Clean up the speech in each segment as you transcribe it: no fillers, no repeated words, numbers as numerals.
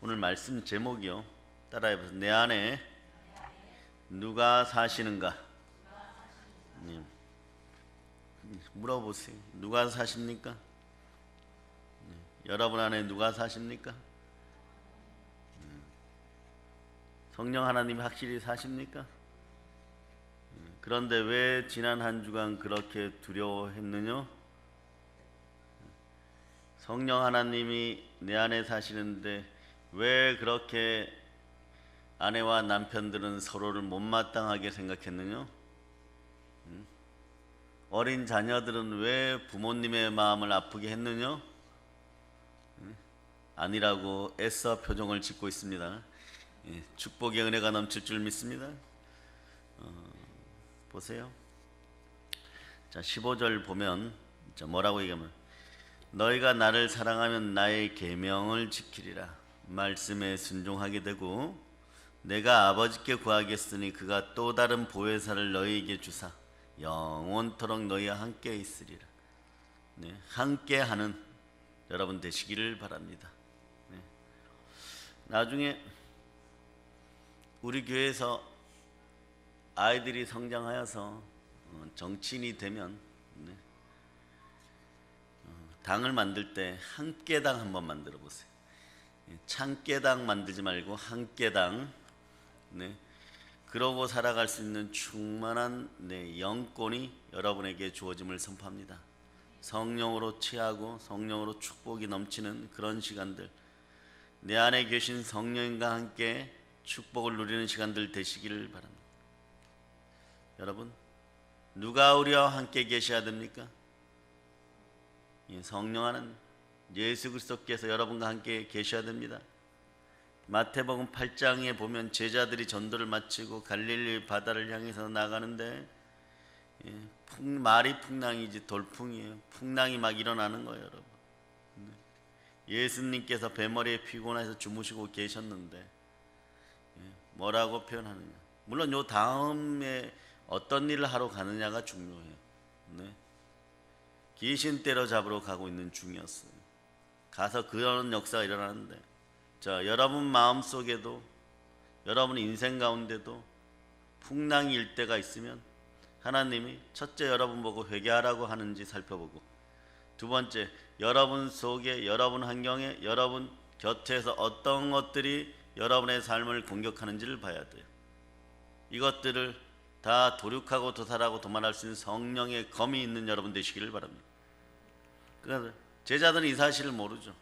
오늘 말씀 제목이요. 따라해보세요. 내 안에 누가 사시는가? 물어보세요. 누가 사십니까? 여러분 안에 누가 사십니까? 성령 하나님이 확실히 사십니까? 그런데 왜 지난 한 주간 그렇게 두려워했느냐? 성령 하나님이 내 안에 사시는데 왜 그렇게 아내와 남편들은 서로를 못마땅하게 생각했느냐? 어린 자녀들은 왜 부모님의 마음을 아프게 했느냐? 아니라고 애써 표정을 짓고 있습니다. 축복의 은혜가 넘칠 줄 믿습니다. 보세요. 자, 15절 보면 뭐라고 얘기하면 너희가 나를 사랑하면 나의 계명을 지키리라. 말씀에 순종하게 되고 내가 아버지께 구하겠으니 그가 또 다른 보혜사를 너희에게 주사 영원토록 너희와 함께 있으리라. 함께하는 여러분 되시기를 바랍니다. 나중에 우리 교회에서 아이들이 성장하여서 정치인이 되면 당을 만들 때 함께당 한번 만들어 보세요. 참깨당 만들지 말고 함께당. 그러고 살아갈 수 있는 충만한 영권이 여러분에게 주어짐을 선포합니다. 성령으로 취하고 성령으로 축복이 넘치는 그런 시간들, 내 안에 계신 성령과 함께 축복을 누리는 시간들 되시기를 바랍니다. 여러분, 누가 우리와 함께 계셔야 됩니까? 성령 하나님, 예수 그리스도께서 여러분과 함께 계셔야 됩니다. 마태복음 8장에 보면 제자들이 전도를 마치고 갈릴리 바다를 향해서 나가는데 말이 풍랑이지 돌풍이에요. 풍랑이 막 일어나는 거예요, 여러분. 예수님께서 배머리에 피곤해서 주무시고 계셨는데 뭐라고 표현하느냐? 물론 요 다음에 어떤 일을 하러 가느냐가 중요해요. 귀신 때려잡으러 가고 있는 중이었어요. 가서 그런 역사가 일어나는데, 자, 여러분 마음속에도 여러분 인생 가운데도 풍랑이 일 때가 있으면 하나님이 첫째 여러분 보고 회개하라고 하는지 살펴보고, 두 번째 여러분 속에 여러분 환경에 여러분 곁에서 어떤 것들이 여러분의 삶을 공격하는지를 봐야 돼요. 이것들을 다 도륙하고 도살하고 도말할 수 있는 성령의 검이 있는 여러분 되시기를 바랍니다. 그러니까 제자들은 이 사실을 모르죠.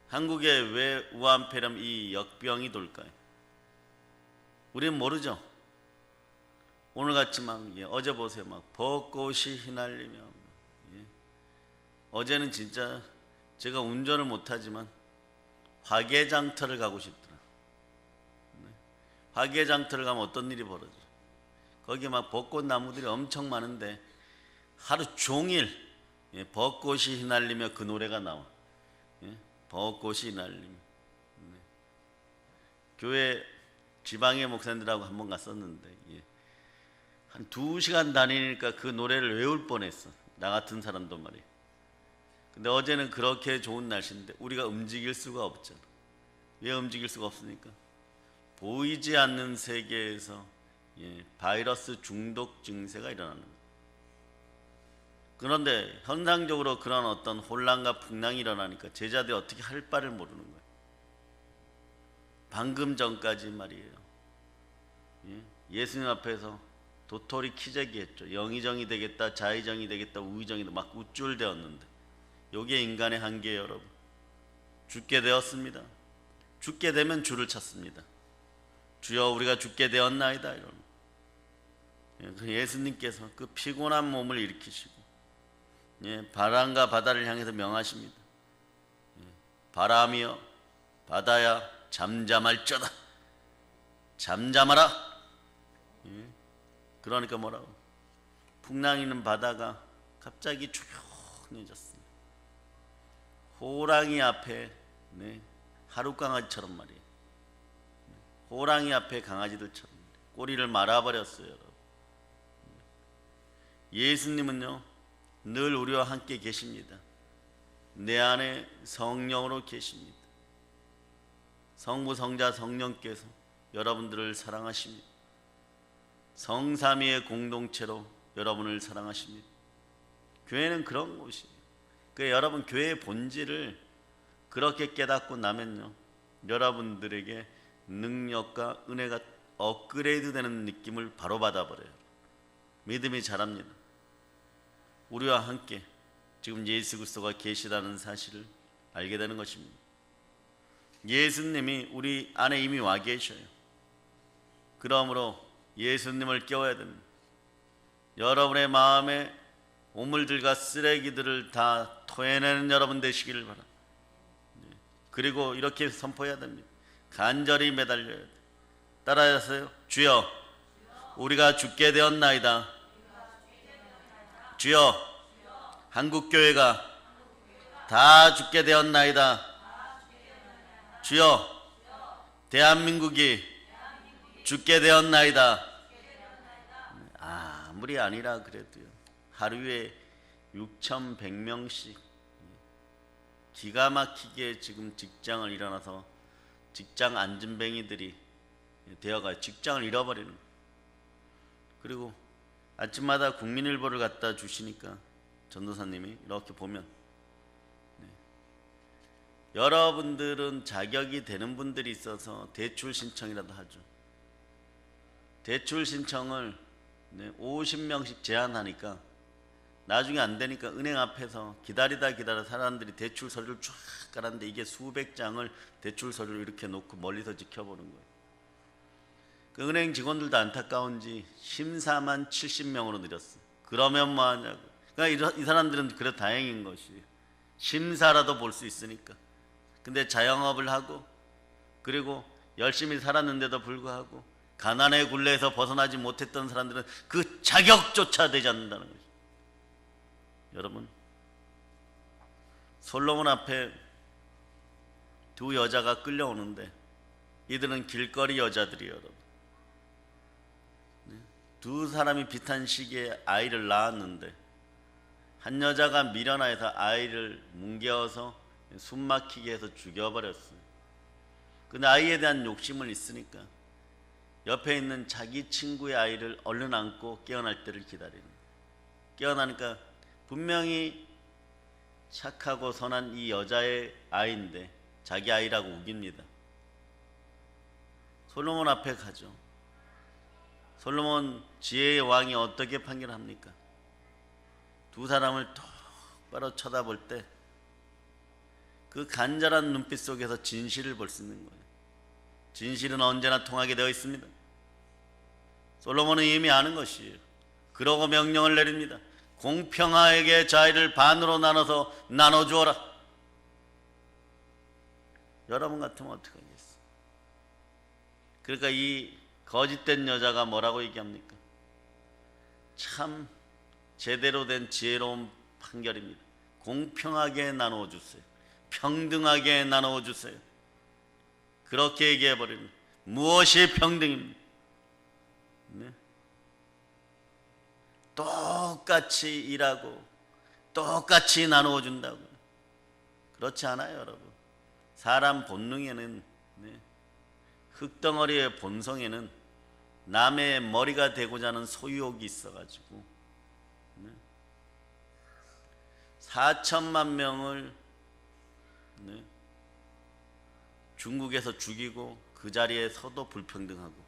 한국에 왜 우한폐렴 이 역병이 돌까요? 우리는 모르죠. 오늘같이 막 어제 보세요. 막 벚꽃이 휘날리며 어제는 진짜 제가 운전을 못하지만 화개장터를 가고 싶더라. 화개장터를 가면 어떤 일이 벌어져? 거기 막 벚꽃나무들이 엄청 많은데 하루 종일 벚꽃이 휘날리며 그 노래가 나와. 벚꽃이 휘날리며. 교회 지방의 목사님들하고 한번 갔었는데 한 2시간 다니니까 그 노래를 외울 뻔했어. 나 같은 사람도 말이야. 근데 어제는 그렇게 좋은 날씨인데 우리가 움직일 수가 없잖아. 왜 움직일 수가 없습니까? 보이지 않는 세계에서 바이러스 중독 증세가 일어나는 거예요. 그런데 현상적으로 그런 어떤 혼란과 풍랑이 일어나니까 제자들이 어떻게 할 바를 모르는 거예요. 방금 전까지 말이에요. 예수님 앞에서 도토리 키재기 했죠. 영의정이 되겠다, 자의정이 되겠다, 우의정이 되겠다 막 우쭐대었는데 이게 인간의 한계예요, 여러분. 죽게 되었습니다. 죽게 되면 주를 찾습니다. 주여 우리가 죽게 되었나이다 이러는. 예수님께서 그 피곤한 몸을 일으키시고 바람과 바다를 향해서 명하십니다. 바람이여 바다야 잠잠할쩌다. 잠잠하라. 그러니까 뭐라고? 풍랑 있는 바다가 갑자기 조용해졌어요. 호랑이 앞에 하룻강아지처럼 말이에요. 호랑이 앞에 강아지들처럼 꼬리를 말아버렸어요, 여러분. 예수님은요 늘 우리와 함께 계십니다. 내 안에 성령으로 계십니다. 성부, 성자, 성령께서 여러분들을 사랑하십니다. 성삼위의 공동체로 여러분을 사랑하십니다. 교회는 그런 곳이에요. 여러분 교회의 본질을 그렇게 깨닫고 나면요, 여러분들에게 능력과 은혜가 업그레이드 되는 느낌을 바로 받아버려요. 믿음이 자랍니다. 우리와 함께 지금 예수 그리스도가 계시다는 사실을 알게 되는 것입니다. 예수님이 우리 안에 이미 와 계셔요. 그러므로 예수님을 깨워야 됩니다. 여러분의 마음에 오물들과 쓰레기들을 다 토해내는 여러분 되시기를 바랍니다. 그리고 이렇게 선포해야 됩니다. 간절히 매달려야 돼요. 따라하세요. 주여, 우리가 죽게 되었나이다. 주여, 한국교회가 다 죽게 되었나이다. 주여, 대한민국이 죽게 되었나이다. 아무리 아니라 그래도요, 하루에 6,100명씩 기가 막히게 지금 직장을 일어나서 직장 안진뱅이들이 되어가 직장을 잃어버리는 거예요. 그리고 아침마다 국민일보를 갖다 주시니까 전도사님이 이렇게 보면, 여러분들은 자격이 되는 분들이 있어서 대출 신청이라도 하죠. 대출 신청을 50명씩 제한하니까 나중에 안 되니까 은행 앞에서 기다리다 사람들이 대출 서류를 쫙 깔았는데 이게 수백 장을 대출 서류를 이렇게 놓고 멀리서 지켜보는 거예요. 그 은행 직원들도 안타까운지 심사만 70명으로 늘렸어요. 그러면 뭐 하냐고. 그러니까 이 사람들은 그래 다행인 것이 심사라도 볼 수 있으니까. 근데 자영업을 하고 그리고 열심히 살았는데도 불구하고 가난의 굴레에서 벗어나지 못했던 사람들은 그 자격조차 되지 않는다는 거죠. 여러분, 솔로몬 앞에 두 여자가 끌려오는데 이들은 길거리 여자들이에요. 여러분, 두 사람이 비슷한 시기에 아이를 낳았는데 한 여자가 미련하여서 아이를 뭉개어서 숨막히게 해서 죽여버렸어요. 근데 아이에 대한 욕심을 있으니까 옆에 있는 자기 친구의 아이를 얼른 안고 깨어날 때를 기다리는 거예요. 깨어나니까 분명히 착하고 선한 이 여자의 아이인데 자기 아이라고 우깁니다. 솔로몬 앞에 가죠. 솔로몬 지혜의 왕이 어떻게 판결합니까? 두 사람을 똑바로 쳐다볼 때 그 간절한 눈빛 속에서 진실을 볼 수 있는 거예요. 진실은 언제나 통하게 되어 있습니다. 솔로몬은 이미 아는 것이에요. 그러고 명령을 내립니다. 공평하게 자의를 반으로 나눠서 나눠주어라. 여러분 같으면 어떻게 하겠어요? 그러니까 이 거짓된 여자가 뭐라고 얘기합니까? 참 제대로 된 지혜로운 판결입니다. 공평하게 나누어 주세요. 평등하게 나누어 주세요. 그렇게 얘기해버리는, 무엇이 평등입니까? 네? 똑같이 일하고 똑같이 나누어 준다고. 그렇지 않아요, 여러분. 사람 본능에는, 흙덩어리의 본성에는 남의 머리가 되고자 하는 소유욕이 있어가지고 4천만 명을 중국에서 죽이고 그 자리에 서도 불평등하고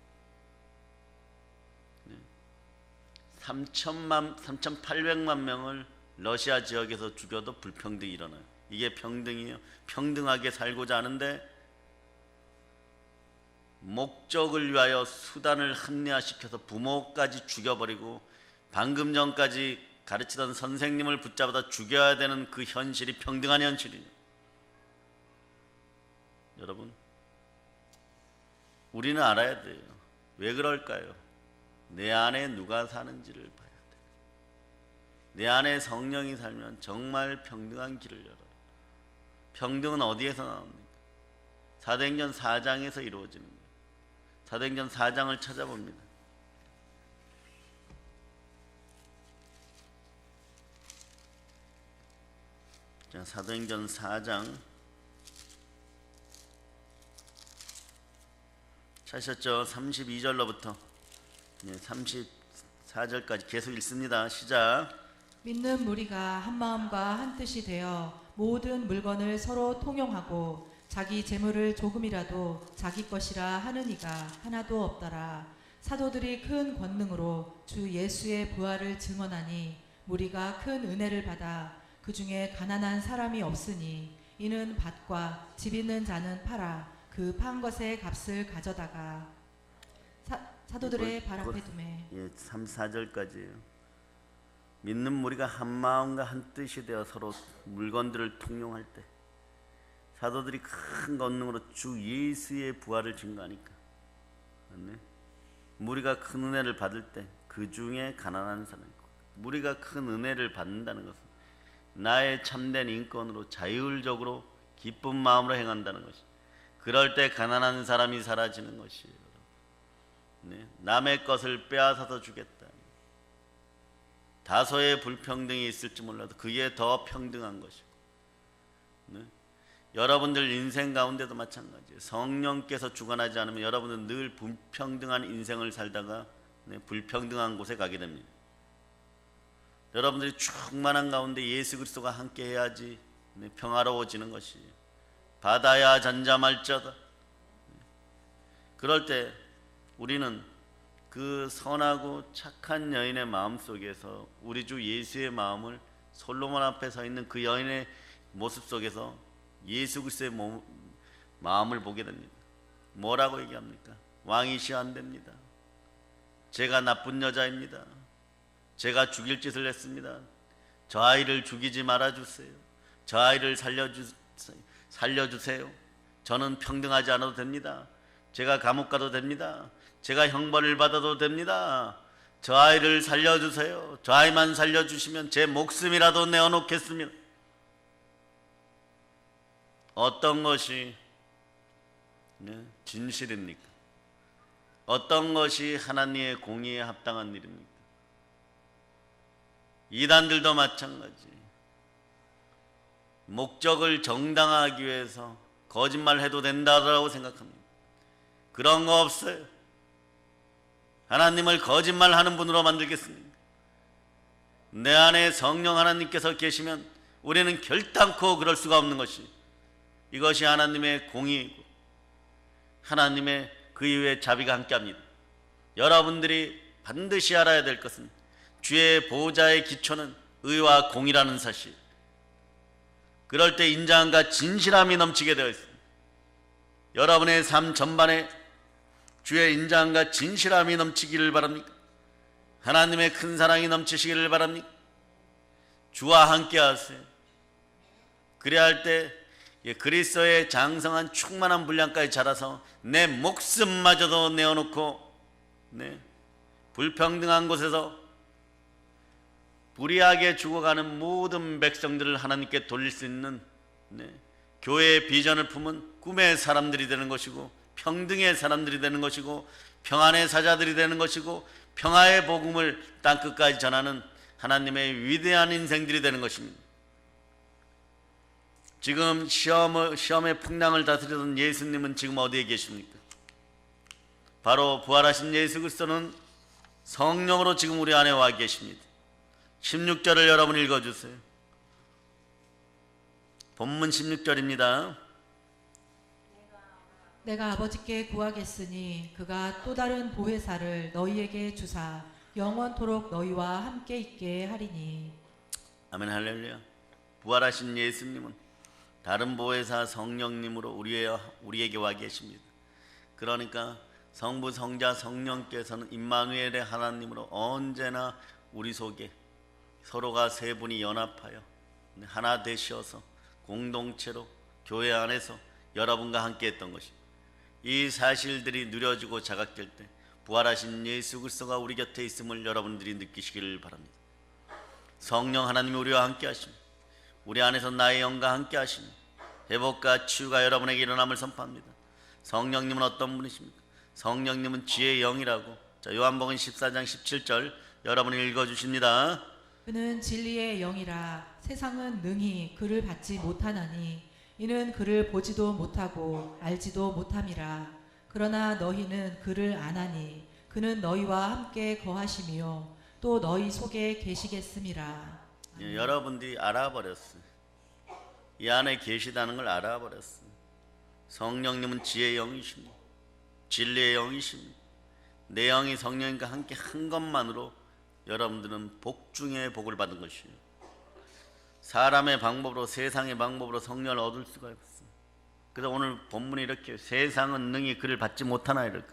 3,800만 명을 러시아 지역에서 죽여도 불평등이 일어나요. 이게 평등이에요. 평등하게 살고자 하는데 목적을 위하여 수단을 합리화시켜서 부모까지 죽여버리고 방금 전까지 가르치던 선생님을 붙잡아다 죽여야 되는 그 현실이 평등한 현실이에요. 여러분, 우리는 알아야 돼요. 왜 그럴까요? 내 안에 누가 사는지를 봐야 돼요. 내 안에 성령이 살면 정말 평등한 길을 열어요. 평등은 어디에서 나옵니까? 사도행전 4장에서 이루어지는 거예요. 사도행전 4장을 찾아봅니다. 자, 사도행전 4장 찾으셨죠? 32절로부터 34절까지 계속 읽습니다. 시작. 믿는 무리가 한 마음과 한 뜻이 되어 모든 물건을 서로 통용하고 자기 재물을 조금이라도 자기 것이라 하는 이가 하나도 없더라. 사도들이 큰 권능으로 주 예수의 부활을 증언하니 무리가 큰 은혜를 받아 그 중에 가난한 사람이 없으니 이는 밭과 집 있는 자는 팔아 그 판 것의 값을 가져다가 사도들의 발 앞에 두매. 3, 4절까지예요. 믿는 무리가 한 마음과 한 뜻이 되어 서로 물건들을 통용할 때 사도들이 큰 권능으로 주 예수의 부활을 증거하니까 무리가 큰 은혜를 받을 때 그 중에 가난한 사람이 있고, 무리가 큰 은혜를 받는다는 것은 나의 참된 인권으로 자율적으로 기쁜 마음으로 행한다는 것이, 그럴 때 가난한 사람이 사라지는 것이에요. 남의 것을 빼앗아서 주겠다. 다소의 불평등이 있을지 몰라도 그게 더 평등한 것이고, 여러분들 인생 가운데도 마찬가지예요. 성령께서 주관하지 않으면 여러분은 늘 불평등한 인생을 살다가 불평등한 곳에 가게 됩니다. 여러분들이 충만한 가운데 예수 그리스도가 함께 해야지 평화로워지는 것이에요. 받아야 전자말자다. 그럴 때 우리는 그 선하고 착한 여인의 마음 속에서 우리 주 예수의 마음을, 솔로몬 앞에 서 있는 그 여인의 모습 속에서 예수 그리스도의 마음을 보게 됩니다. 뭐라고 얘기합니까? 왕이시여 안 됩니다. 제가 나쁜 여자입니다. 제가 죽일 짓을 했습니다. 저 아이를 죽이지 말아주세요. 저 아이를 살려주세요. 저는 평등하지 않아도 됩니다. 제가 감옥 가도 됩니다. 제가 형벌을 받아도 됩니다. 저 아이를 살려주세요. 저 아이만 살려주시면 제 목숨이라도 내어놓겠습니다. 어떤 것이 진실입니까? 어떤 것이 하나님의 공의에 합당한 일입니까? 이단들도 마찬가지. 목적을 정당화하기 위해서 거짓말해도 된다고 생각합니다. 그런 거 없어요. 하나님을 거짓말하는 분으로 만들겠습니다. 내 안에 성령 하나님께서 계시면 우리는 결단코 그럴 수가 없는 것이, 이것이 하나님의 공의이고 하나님의 그 이후에 자비가 함께합니다. 여러분들이 반드시 알아야 될 것은 주의 보호자의 기초는 의와 공의라는 사실. 그럴 때 인자함과 진실함이 넘치게 되어 있습니다. 여러분의 삶 전반에 주의 인자함과 진실함이 넘치기를 바랍니까? 하나님의 큰 사랑이 넘치시기를 바랍니까? 주와 함께 하세요. 그래야 할 때 그리스도의 장성한 충만한 분량까지 자라서 내 목숨마저도 내어놓고 불평등한 곳에서 불의하게 죽어가는 모든 백성들을 하나님께 돌릴 수 있는 교회의 비전을 품은 꿈의 사람들이 되는 것이고, 평등의 사람들이 되는 것이고, 평안의 사자들이 되는 것이고, 평화의 복음을 땅끝까지 전하는 하나님의 위대한 인생들이 되는 것입니다. 지금 시험의 풍랑을 다스리던 예수님은 지금 어디에 계십니까? 바로 부활하신 예수 그리스도는 성령으로 지금 우리 안에 와 계십니다. 16절을 여러분 읽어주세요. 본문 16절입니다. 내가 아버지께 구하겠으니 그가 또 다른 보혜사를 너희에게 주사 영원토록 너희와 함께 있게 하리니. 아멘. 할렐루야. 부활하신 예수님은 다른 보혜사 성령님으로 우리에게 와 계십니다. 그러니까 성부, 성자, 성령께서는 임마누엘의 하나님으로 언제나 우리 속에 서로가 세 분이 연합하여 하나 되시어서 공동체로 교회 안에서 여러분과 함께 했던 것입니다. 이 사실들이 누려지고 자각될 때 부활하신 예수 그리스도가 우리 곁에 있음을 여러분들이 느끼시기를 바랍니다. 성령 하나님이 우리와 함께 하십니다. 우리 안에서 나의 영과 함께 하십니다. 회복과 치유가 여러분에게 일어남을 선포합니다. 성령님은 어떤 분이십니까? 성령님은 지혜의 영이라고, 자, 요한복음 14장 17절 여러분이 읽어주십니다. 그는 진리의 영이라 세상은 능히 그를 받지 못하나니 이는 그를 보지도 못하고 알지도 못함이라. 그러나 너희는 그를 아나니 그는 너희와 함께 거하심이요 또 너희 속에 계시겠음이라. 예, 여러분들이 알아버렸어요. 이 안에 계시다는 걸 알아버렸어요. 성령님은 지혜의 영이십니다. 진리의 영이십니다. 내 영이 성령님과 함께 한 것만으로 여러분들은 복 중에 복을 받은 것이에요. 사람의 방법으로, 세상의 방법으로 성령을 얻을 수가 없어요. 그래서 오늘 본문이 이렇게 세상은 능히 그를 받지 못하나 이렇게.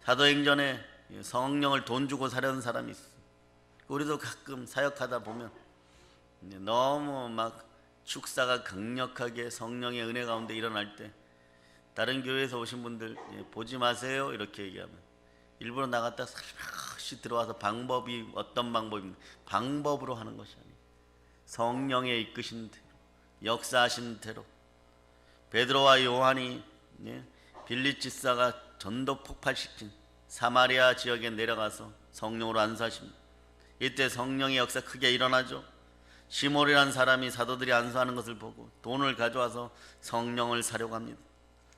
사도행전에 성령을 돈 주고 사려는 사람이 있어. 우리도 가끔 사역하다 보면 너무 막 축사가 강력하게 성령의 은혜 가운데 일어날 때 다른 교회에서 오신 분들 보지 마세요 이렇게 얘기하면 일부러 나갔다 살며시 들어와서 방법이 어떤 방법입니까? 방법으로 하는 것이 아니에요. 성령의 이끄신 대로, 역사하신 대로. 베드로와 요한이 빌립 지사가 전도 폭발시킨 사마리아 지역에 내려가서 성령으로 안수하십니다. 이때 성령의 역사 크게 일어나죠. 시몬이라는 사람이 사도들이 안수하는 것을 보고 돈을 가져와서 성령을 사려고 합니다.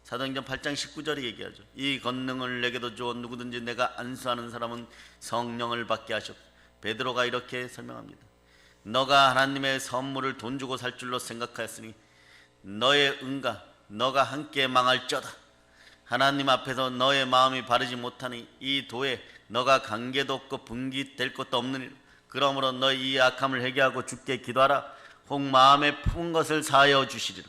사도행전 8장 19절에 얘기하죠. 이 권능을 내게도 주어 누구든지 내가 안수하는 사람은 성령을 받게 하셨고, 베드로가 이렇게 설명합니다. 너가 하나님의 선물을 돈 주고 살 줄로 생각하였으니 너의 은과 너가 함께 망할쩌다. 하나님 앞에서 너의 마음이 바르지 못하니 이 도에 너가 관계도 없고 분기될 것도 없느니라. 그러므로 너희 이 악함을 회개하고 주께 기도하라. 혹 마음에 품은 것을 사하여 주시리라.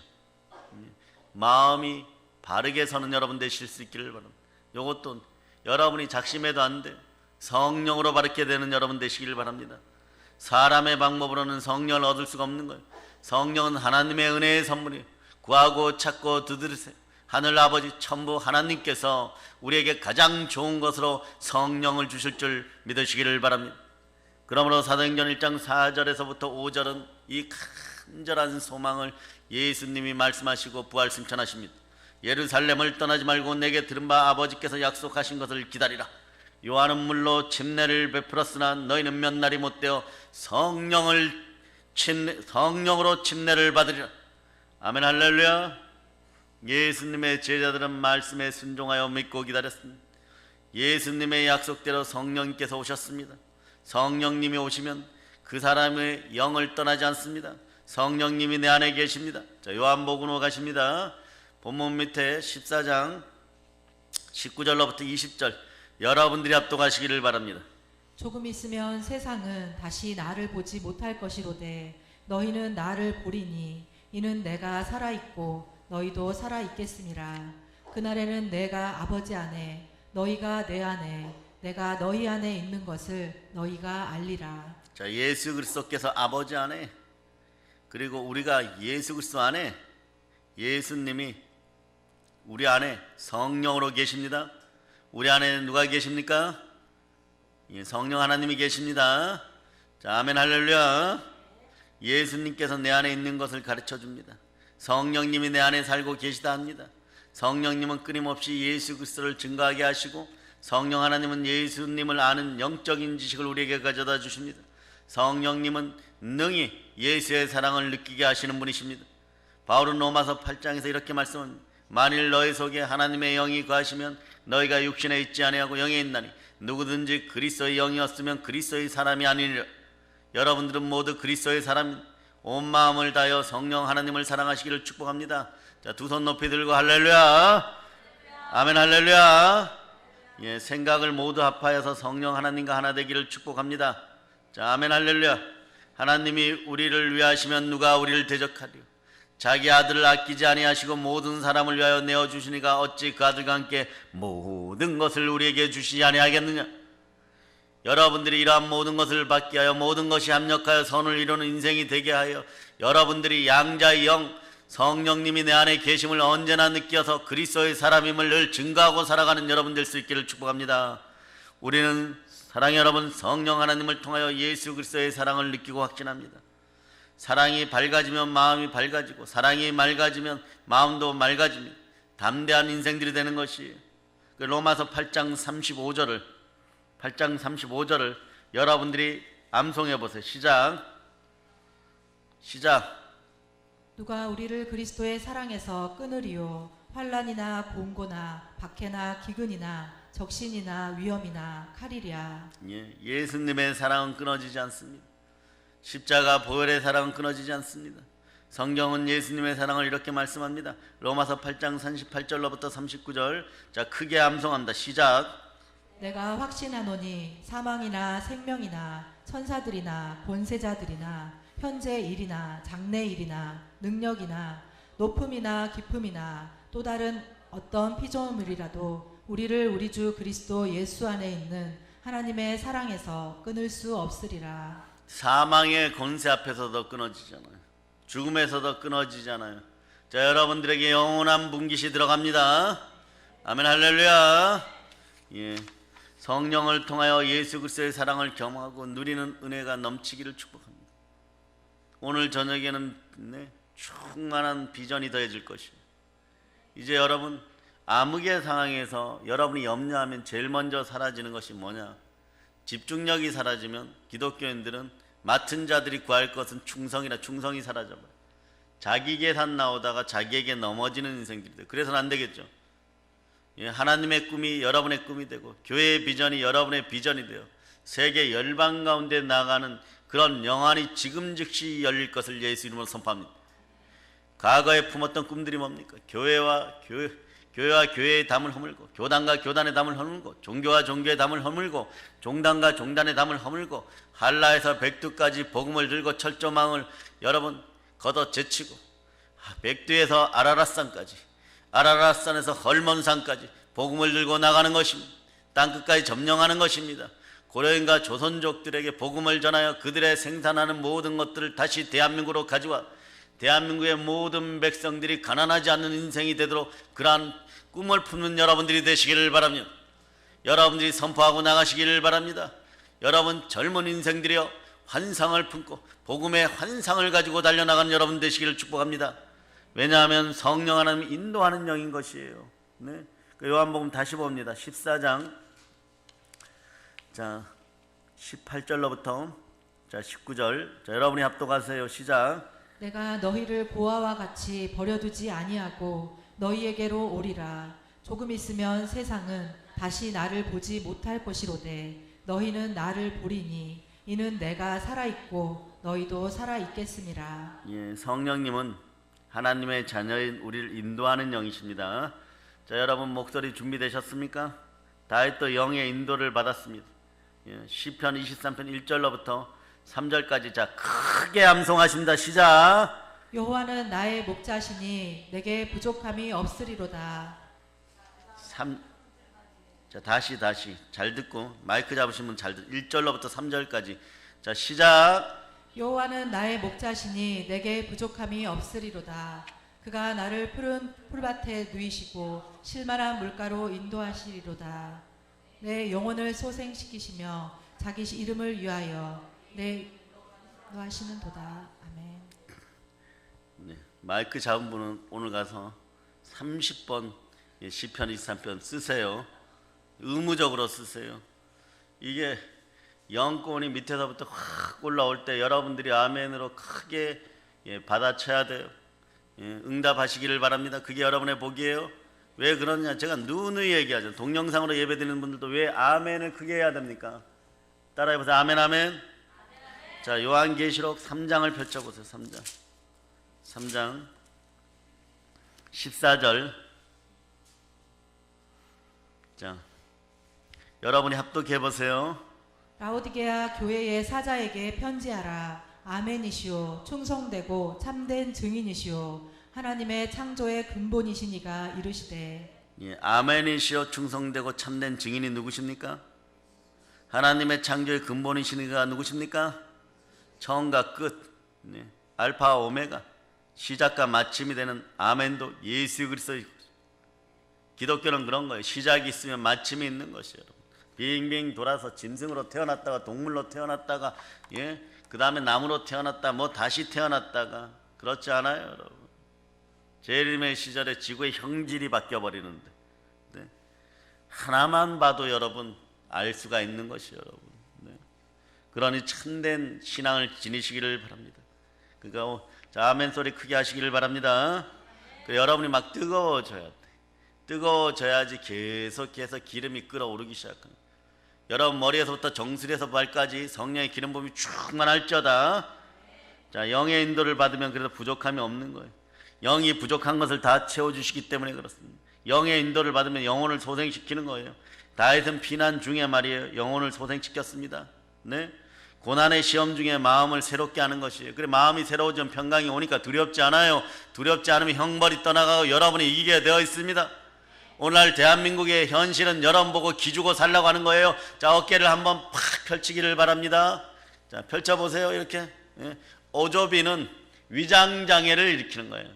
마음이 바르게 서는 여러분 되실 수 있기를 바랍니다. 이것도 여러분이 작심해도 안 돼. 성령으로 바르게 되는 여러분 되시기를 바랍니다. 사람의 방법으로는 성령을 얻을 수가 없는 거예요. 성령은 하나님의 은혜의 선물이에요. 구하고 찾고 두드리세요. 하늘 아버지 천부 하나님께서 우리에게 가장 좋은 것으로 성령을 주실 줄 믿으시기를 바랍니다. 그러므로 사도행전 1장 4절에서부터 5절은 이 간절한 소망을 예수님이 말씀하시고 부활 승천하십니다. 예루살렘을 떠나지 말고 내게 들은 바 아버지께서 약속하신 것을 기다리라. 요한은 물로 침례를 베풀었으나 너희는 몇 날이 못되어 성령으로 침례를 받으리라. 아멘 할렐루야. 예수님의 제자들은 말씀에 순종하여 믿고 기다렸습니다. 예수님의 약속대로 성령님께서 오셨습니다. 성령님이 오시면 그 사람의 영을 떠나지 않습니다. 성령님이 내 안에 계십니다. 자, 요한복음으로 가십니다. 본문 밑에 14장 19절로부터 20절 여러분들이 합독하시기를 바랍니다. 조금 있으면 세상은 다시 나를 보지 못할 것이로되 너희는 나를 보리니 이는 내가 살아있고 너희도 살아있겠음이라. 그날에는 내가 아버지 안에 너희가 내 안에 내가 너희 안에 있는 것을 너희가 알리라. 자, 예수 그리스도께서 아버지 안에 그리고 우리가 예수 그리스도 안에 예수님이 우리 안에 성령으로 계십니다. 우리 안에 누가 계십니까? 성령 하나님이 계십니다. 자, 아멘 할렐루야. 예수님께서 내 안에 있는 것을 가르쳐 줍니다. 성령님이 내 안에 살고 계시다 합니다. 성령님은 끊임없이 예수 그리스도를 증거하게 하시고 성령 하나님은 예수님을 아는 영적인 지식을 우리에게 가져다 주십니다. 성령님은 능히 예수의 사랑을 느끼게 하시는 분이십니다. 바울은 로마서 8장에서 이렇게 말씀합니다. 만일 너희 속에 하나님의 영이 거하시면 너희가 육신에 있지 아니하고 영에 있나니 누구든지 그리스도의 영이었으면 그리스도의 사람이 아니니라. 여러분들은 모두 그리스도의 사람, 온 마음을 다하여 성령 하나님을 사랑하시기를 축복합니다. 자, 두 손 높이 들고 할렐루야. 아멘 할렐루야. 예, 생각을 모두 합하여서 성령 하나님과 하나 되기를 축복합니다. 자, 아멘 할렐루야. 하나님이 우리를 위하시면 누가 우리를 대적하리요. 자기 아들을 아끼지 아니하시고 모든 사람을 위하여 내어주시니가 어찌 그 아들과 함께 모든 것을 우리에게 주시지 아니하겠느냐. 여러분들이 이러한 모든 것을 받게 하여 모든 것이 합력하여 선을 이루는 인생이 되게 하여 여러분들이 양자의 영 성령님이 내 안에 계심을 언제나 느껴서 그리스도의 사람임을 늘 증거하고 살아가는 여러분 될 수 있기를 축복합니다. 우리는 사랑의 여러분 성령 하나님을 통하여 예수 그리스도의 사랑을 느끼고 확신합니다. 사랑이 밝아지면 마음이 밝아지고 사랑이 맑아지면 마음도 맑아집니다. 담대한 인생들이 되는 것이 로마서 8장 35절을 여러분들이 암송해 보세요. 시작. 누가 우리를 그리스도의 사랑에서 끊으리요? 환난이나 공고나 박해나 기근이나 적신이나 위험이나 칼이랴. 예수님의 사랑은 끊어지지 않습니다. 십자가 보혈의 사랑은 끊어지지 않습니다. 성경은 예수님의 사랑을 이렇게 말씀합니다. 로마서 8장 38절로부터 39절. 자, 크게 암송합니다. 시작. 내가 확신하노니 사망이나 생명이나 천사들이나 권세자들이나 현재 일이나 장래 일이나 능력이나 높음이나 깊음이나 또 다른 어떤 피조물이라도 우리를 우리 주 그리스도 예수 안에 있는 하나님의 사랑에서 끊을 수 없으리라. 사망의 권세 앞에서도 끊어지잖아요. 죽음에서도 끊어지잖아요. 자, 여러분들에게 영원한 분깃이 들어갑니다. 아멘, 할렐루야. 성령을 통하여 예수 그리스도의 사랑을 경험하고 누리는 은혜가 넘치기를 축복합니다. 오늘 저녁에는 충만한 비전이 더해질 것이에요. 이제 여러분, 암흑의 상황에서 여러분이 염려하면 제일 먼저 사라지는 것이 뭐냐? 집중력이 사라지면 기독교인들은 맡은 자들이 구할 것은 충성이 사라져버려요. 자기 계산 나오다가 자기에게 넘어지는 인생들이 돼요. 그래서는 안 되겠죠. 하나님의 꿈이 여러분의 꿈이 되고 교회의 비전이 여러분의 비전이 되어 세계 열방 가운데 나가는 그런 영안이 지금 즉시 열릴 것을 예수 이름으로 선포합니다. 과거에 품었던 꿈들이 뭡니까? 교회와 교회의 담을 허물고, 교단과 교단의 담을 허물고, 종교와 종교의 담을 허물고, 종단과 종단의 담을 허물고, 한라에서 백두까지 복음을 들고 철조망을 여러분 걷어 제치고, 백두에서 아라랏산까지, 아라랏산에서 헐몬산까지 복음을 들고 나가는 것입니다. 땅끝까지 점령하는 것입니다. 고려인과 조선족들에게 복음을 전하여 그들의 생산하는 모든 것들을 다시 대한민국으로 가져와 대한민국의 모든 백성들이 가난하지 않는 인생이 되도록 그러한 꿈을 품는 여러분들이 되시기를 바랍니다. 여러분들이 선포하고 나가시기를 바랍니다. 여러분 젊은 인생들이여 환상을 품고 복음의 환상을 가지고 달려나가는 여러분 되시기를 축복합니다. 왜냐하면 성령 하나님이 인도하는 영인 것이에요. 요한복음 다시 봅니다. 14장 자 18절로부터 자 19절. 자, 여러분이 합독하세요. 시작. 내가 너희를 보아와 같이 버려두지 아니하고 너희에게로 오리라. 조금 있으면 세상은 다시 나를 보지 못할 것이로되 너희는 나를 보리니 이는 내가 살아있고 너희도 살아있겠음이라. 성령님은 하나님의 자녀인 우리를 인도하는 영이십니다. 자, 여러분 목소리 준비되셨습니까? 다윗도 영의 인도를 받았습니다. 시편 23편 1절로부터 3절까지 자 크게 암송하십니다. 시작. 여호와는 나의 목자시니 내게 부족함이 없으리로다. 자 다시 잘 듣고 마이크 잡으시면 잘 듣. 1절로부터 3절까지 자 시작. 여호와는 나의 목자시니 내게 부족함이 없으리로다. 그가 나를 푸른 풀밭에 누이시고 실만한 물가로 인도하시리로다. 내 영혼을 소생시키시며 자기 이름을 위하여 내 인도하시는도다. 아멘. 마이크 잡은 분은 오늘 가서 30번 시편 23편 쓰세요. 의무적으로 쓰세요. 이게 영권이 밑에서부터 확 올라올 때 여러분들이 아멘으로 크게 받아쳐야 돼요. 응답하시기를 바랍니다. 그게 여러분의 복이에요. 왜 그러냐? 제가 누누이 얘기하죠. 동영상으로 예배드리는 분들도 왜 아멘을 크게 해야 됩니까? 따라해보세요. 아멘 아멘. 자, 요한계시록 3장을 펼쳐보세요. 3장 14절. 자, 여러분이 합독해보세요. 라오디게아 교회의 사자에게 편지하라. 아멘이시오. 충성되고 참된 증인이시오. 하나님의 창조의 근본이시니가 이르시되. 아멘이시오. 충성되고 참된 증인이 누구십니까? 하나님의 창조의 근본이시니가 누구십니까? 처음과 끝, 알파와 오메가, 시작과 마침이 되는 아멘도 예수 그리스도이고. 기독교는 그런 거예요. 시작이 있으면 마침이 있는 것이에요. 빙빙 돌아서 짐승으로 태어났다가 동물로 태어났다가 그 다음에 나무로 태어났다 뭐 다시 태어났다가 그렇지 않아요, 여러분. 재림의 시절에 지구의 형질이 바뀌어버리는데 하나만 봐도 여러분 알 수가 있는 것이에요, 여러분. 그러니 참된 신앙을 지니시기를 바랍니다. 그러니까 자, 아멘 소리 크게 하시기를 바랍니다. 여러분이 막 뜨거워져야 돼. 뜨거워져야지 계속해서 기름이 끓어오르기 시작합니다. 여러분 머리에서부터 정수리에서 발까지 성령의 기름 부음이 충만할지어다. 자, 영의 인도를 받으면 그래도 부족함이 없는 거예요. 영이 부족한 것을 다 채워주시기 때문에 그렇습니다. 영의 인도를 받으면 영혼을 소생시키는 거예요. 다윗은 피난 중에 말이에요, 영혼을 소생시켰습니다. 네? 고난의 시험 중에 마음을 새롭게 하는 것이에요. 그래, 마음이 새로워지면 평강이 오니까 두렵지 않아요. 두렵지 않으면 형벌이 떠나가고 여러분이 이기게 되어 있습니다. 오늘날 대한민국의 현실은 여러분 보고 기주고 살라고 하는 거예요. 자, 어깨를 한번 팍 펼치기를 바랍니다. 자, 펼쳐보세요. 이렇게. 예. 오조비는 위장장애를 일으키는 거예요.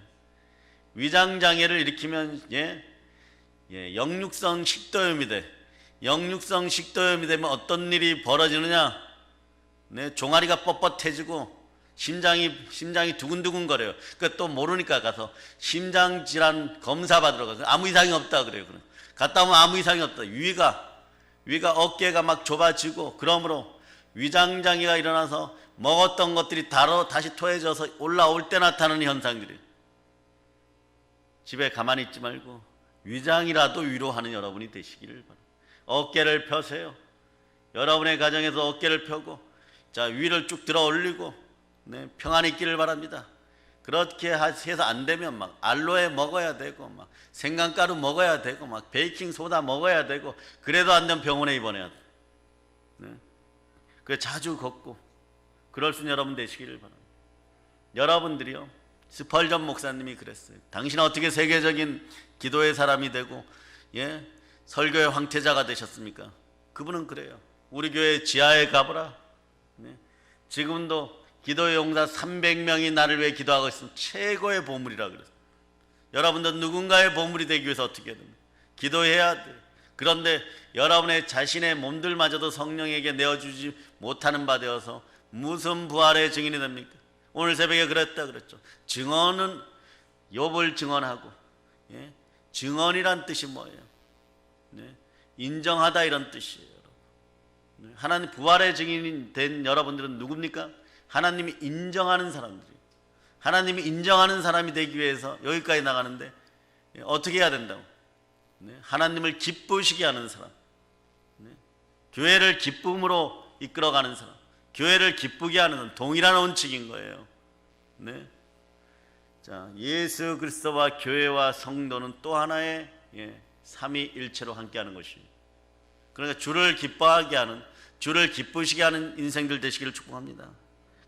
위장장애를 일으키면 역류성 식도염이 돼. 역류성 식도염이 되면 어떤 일이 벌어지느냐? 네, 종아리가 뻣뻣해지고 심장이 두근두근 거려요. 그 또 모르니까 가서 심장 질환 검사 받으러 가서 아무 이상이 없다 그래요. 갔다 오면 아무 이상이 없다. 위가 어깨가 막 좁아지고, 그러므로 위장장애가 일어나서 먹었던 것들이 다시 토해져서 올라올 때 나타나는 현상들이에요. 집에 가만히 있지 말고 위장이라도 위로하는 여러분이 되시기를 바랍니다. 어깨를 펴세요. 여러분의 가정에서 어깨를 펴고, 자, 위를 쭉 들어 올리고, 네, 평안히 있기를 바랍니다. 그렇게 해서 안 되면 막 알로에 먹어야 되고, 막 생강가루 먹어야 되고, 막 베이킹 소다 먹어야 되고, 그래도 안 되면 병원에 입원해야 돼. 네. 그래, 자주 걷고 그럴 수 있는 여러분 되시기를 바랍니다. 여러분들이요, 스펄전 목사님이 그랬어요. 당신은 어떻게 세계적인 기도의 사람이 되고 설교의 황태자가 되셨습니까? 그분은 그래요. 우리 교회 지하에 가보라. 네. 지금도 기도의 용사 300명이 나를 위해 기도하고 있으면 최고의 보물이라 그랬어요. 여러분도 누군가의 보물이 되기 위해서 어떻게 해야 됩니까? 기도해야 돼요. 그런데 여러분의 자신의 몸들마저도 성령에게 내어주지 못하는 바 되어서 무슨 부활의 증인이 됩니까? 오늘 새벽에 그랬다 그랬죠. 증언은 욥을 증언하고, 증언이란 뜻이 뭐예요? 네. 인정하다 이런 뜻이에요. 네. 하나님 부활의 증인이 된 여러분들은 누굽니까? 하나님이 인정하는 사람들이에요. 하나님이 인정하는 사람이 되기 위해서 여기까지 나가는데 어떻게 해야 된다고? 네. 하나님을 기쁘시게 하는 사람, 네. 교회를 기쁨으로 이끌어가는 사람, 교회를 기쁘게 하는 동일한 원칙인 거예요. 네. 자, 예수 그리스도와 교회와 성도는 또 하나의 삼위일체로 함께하는 것이에요. 그러니까 주를 기뻐하게 하는, 주를 기쁘시게 하는 인생들 되시기를 축복합니다.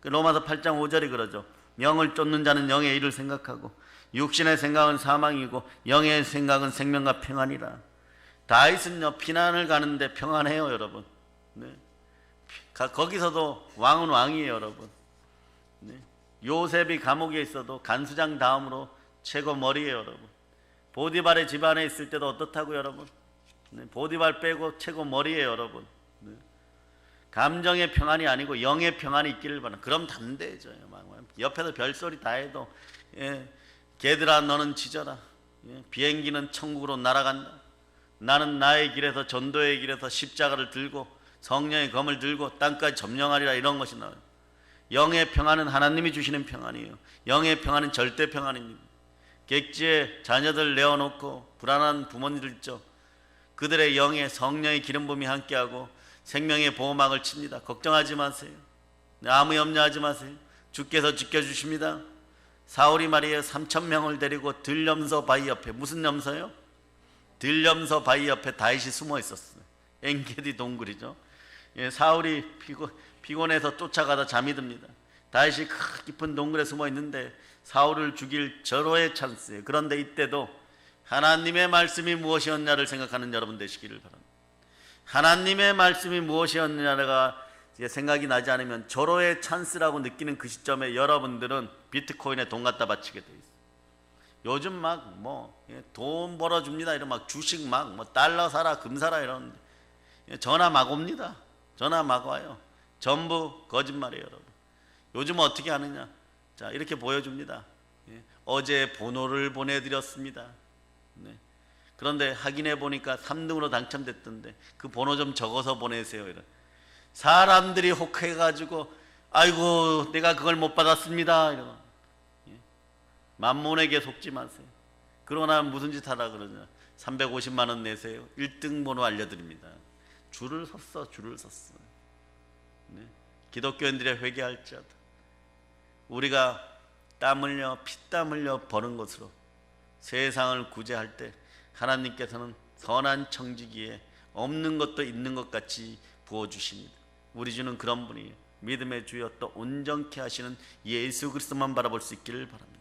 로마서 8장 5절이 그러죠. 영을 쫓는 자는 영의 일을 생각하고 육신의 생각은 사망이고 영의 생각은 생명과 평안이라. 다윗은요, 피난을 가는데 평안해요, 여러분. 네. 거기서도 왕은 왕이에요, 여러분. 네. 요셉이 감옥에 있어도 간수장 다음으로 최고 머리예요, 여러분. 보디발의 집안에 있을 때도 어떻다고, 여러분? 네. 보디발 빼고 최고 머리예요, 여러분. 네. 감정의 평안이 아니고 영의 평안이 있기를 바랍니다. 그럼 담대해져요. 옆에서 별소리 다 해도 개들아 너는 짖어라. 비행기는 천국으로 날아간다. 나는 나의 길에서, 전도의 길에서 십자가를 들고 성령의 검을 들고 땅까지 점령하리라. 이런 것이 나와요. 영의 평안은 하나님이 주시는 평안이에요. 영의 평안은 절대 평안입니다. 객지에 자녀들 내어놓고 불안한 부모님들 있죠. 그들의 영에 성령의 기름 부음이 함께하고 생명의 보호막을 칩니다. 걱정하지 마세요. 아무 염려하지 마세요. 주께서 지켜주십니다. 사울이 말이에요, 3,000명을 데리고 들염소 바위 옆에, 무슨 염소요? 들염소 바위 옆에 다윗이 숨어 있었어요. 엔게디 동굴이죠. 사울이 피곤해서 쫓아가다 잠이 듭니다. 다윗이 깊은 동굴에 숨어 있는데 사울을 죽일 절호의 찬스예요. 그런데 이때도 하나님의 말씀이 무엇이었냐를 생각하는 여러분 되시기를 바랍니다. 하나님의 말씀이 무엇이었느냐가 생각이 나지 않으면 절호의 찬스라고 느끼는 그 시점에 여러분들은 비트코인에 돈 갖다 바치게 돼 있어요. 요즘 막 돈 벌어줍니다. 이런 막 주식 막 달러 사라, 금 사라 이러는데 전화 막 옵니다. 전화 막 와요. 전부 거짓말이에요, 여러분. 요즘 어떻게 하느냐? 자, 이렇게 보여줍니다. 어제 번호를 보내드렸습니다. 네. 그런데 확인해 보니까 3등으로 당첨됐던데 그 번호 좀 적어서 보내세요. 이런. 사람들이 혹해가지고 아이고 내가 그걸 못 받았습니다 이러고. 만몬에게 속지 마세요. 그러나 무슨 짓 하라 그러냐. 350만 원 내세요. 1등 번호 알려드립니다. 줄을 섰어. 네. 기독교인들의 회개할지어다. 우리가 땀 흘려 피땀 흘려 버는 것으로 세상을 구제할 때 하나님께서는 선한 청지기에 없는 것도 있는 것 같이 부어주십니다. 우리 주는 그런 분이에요. 믿음의 주여 또 온전케 하시는 예수 그리스도만 바라볼 수 있기를 바랍니다.